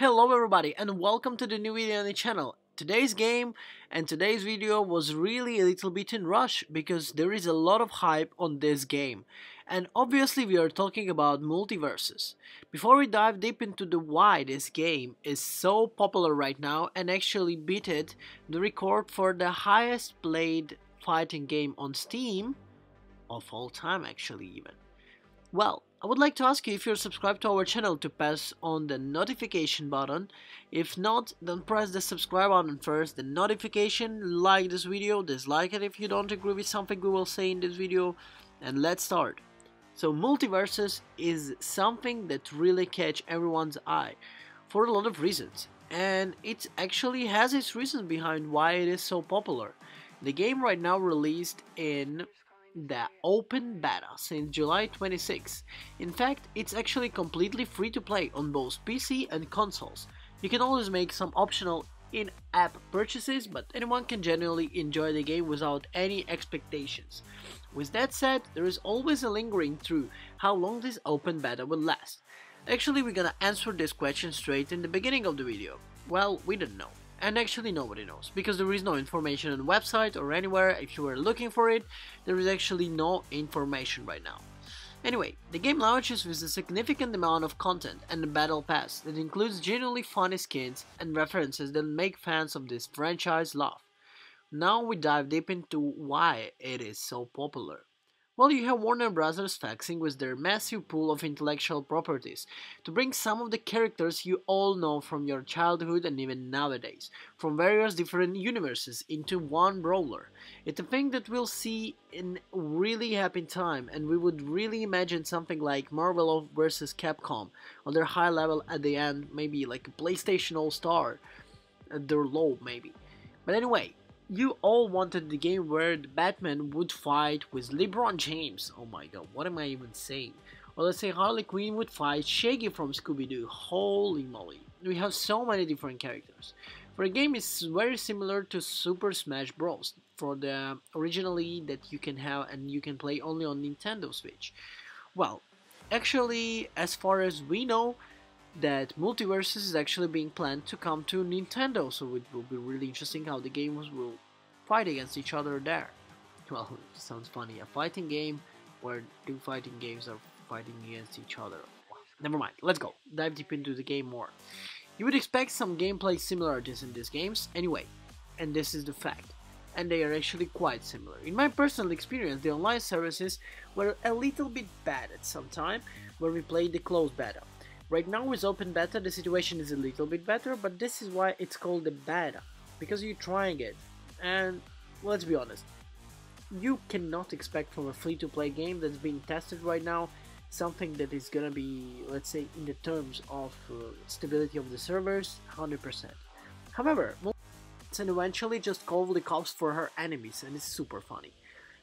Hello everybody and welcome to the new video on the channel. Today's game and today's video was really a little bit in rush because there is a lot of hype on this game. And obviously we are talking about MultiVersus. Before we dive deep into the why this game is so popular right now and actually beat the record for the highest played fighting game on Steam of all time actually even. Well, I would like to ask you if you're subscribed to our channel to pass on the notification button. If not, then press the subscribe button first, the notification, like this video, dislike it if you don't agree with something we will say in this video, and let's start. So MultiVersus is something that really catch everyone's eye for a lot of reasons, and it actually has its reasons behind why it is so popular. The game right now released in the open beta since July 26. In fact, it's actually completely free to play on both PC and consoles. You can always make some optional in-app purchases, but anyone can genuinely enjoy the game without any expectations. With that said, there is always a lingering through how long this open beta will last. Actually, we're gonna answer this question straight in the beginning of the video. Well, we don't know. And actually nobody knows, because there is no information on the website or anywhere. If you were looking for it, there is actually no information right now. Anyway, the game launches with a significant amount of content and a battle pass that includes genuinely funny skins and references that make fans of this franchise laugh. Now we dive deep into why it is so popular. Well, you have Warner Bros. Flexing with their massive pool of intellectual properties to bring some of the characters you all know from your childhood and even nowadays, from various different universes into one brawler. It's a thing that we'll see in really happy time, and we would really imagine something like Marvel vs. Capcom on their high level at the end, maybe like a PlayStation All-Star at their low maybe. But anyway, you all wanted the game where the Batman would fight with LeBron James. Oh my god, what am I even saying? Or let's say Harley Quinn would fight Shaggy from Scooby-Doo. Holy moly. We have so many different characters. For a game is very similar to Super Smash Bros. For the originally that you can have and you can play only on Nintendo Switch. Well, actually, as far as we know, that MultiVersus is actually being planned to come to Nintendo, so it will be really interesting how the games will fight against each other there. Well, it sounds funny, a fighting game where two fighting games are fighting against each other. Well, never mind, let's go, dive deep into the game more. You would expect some gameplay similarities in these games anyway, and this is the fact. And they are actually quite similar. In my personal experience, the online services were a little bit bad at some time where we played the closed beta. Right now with open beta the situation is a little bit better, but this is why it's called the beta, because you're trying it, and let's be honest, you cannot expect from a free-to-play game that's being tested right now something that is gonna be, let's say, in the terms of stability of the servers, 100%. However, and eventually just call the cops for her enemies, and it's super funny.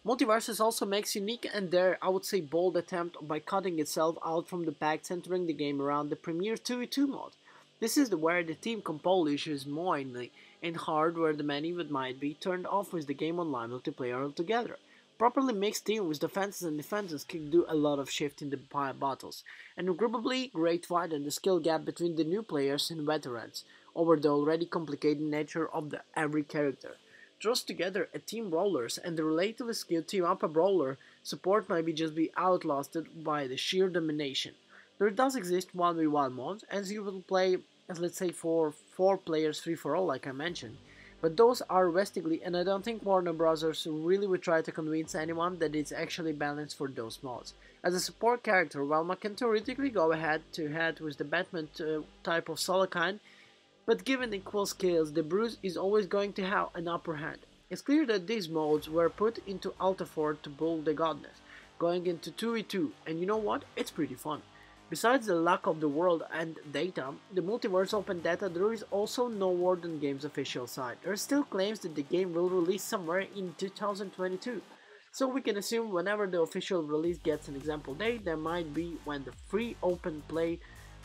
MultiVersus also makes unique and their, I would say, bold attempt by cutting itself out from the pack, centering the game around the premier 2v2 mod. This is where the team composition is mainly and hard, where the many that might be turned off with the game online multiplayer altogether. Properly mixed team with defenses and defenses can do a lot of shift in the battles, and regrettably great fight and the skill gap between the new players and veterans over the already complicated nature of every character. Draws together a team brawlers and the relatively skilled team up a brawler support might just be outlasted by the sheer domination. There does exist 1v1 mods, as you will play as let's say for 4 players free for all like I mentioned, but those are vestigly, and I don't think Warner Bros. Really would try to convince anyone that it's actually balanced for those mods. As a support character, Velma can theoretically go head to head with the Batman type of solo kind, but given equal skills, the Bruce is always going to have an upper hand. It's clear that these modes were put into Altafort to build the godness, going into 2v2, and you know what? It's pretty fun. Besides the lack of the world and data, the multiverse open data, there is also no word on the game's official site. There are still claims that the game will release somewhere in 2022. So we can assume whenever the official release gets an example date, there might be when the free open play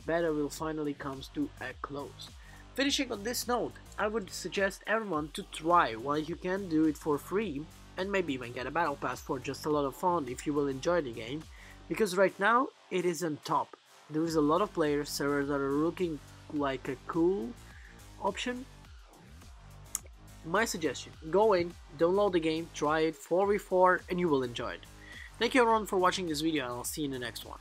beta will finally come to a close. Finishing on this note, I would suggest everyone to try while you can do it for free, and maybe even get a battle pass for just a lot of fun if you will enjoy the game, because right now it is on top. There is a lot of players, servers that are looking like a cool option. My suggestion, go in, download the game, try it 4v4, and you will enjoy it. Thank you everyone for watching this video, and I'll see you in the next one.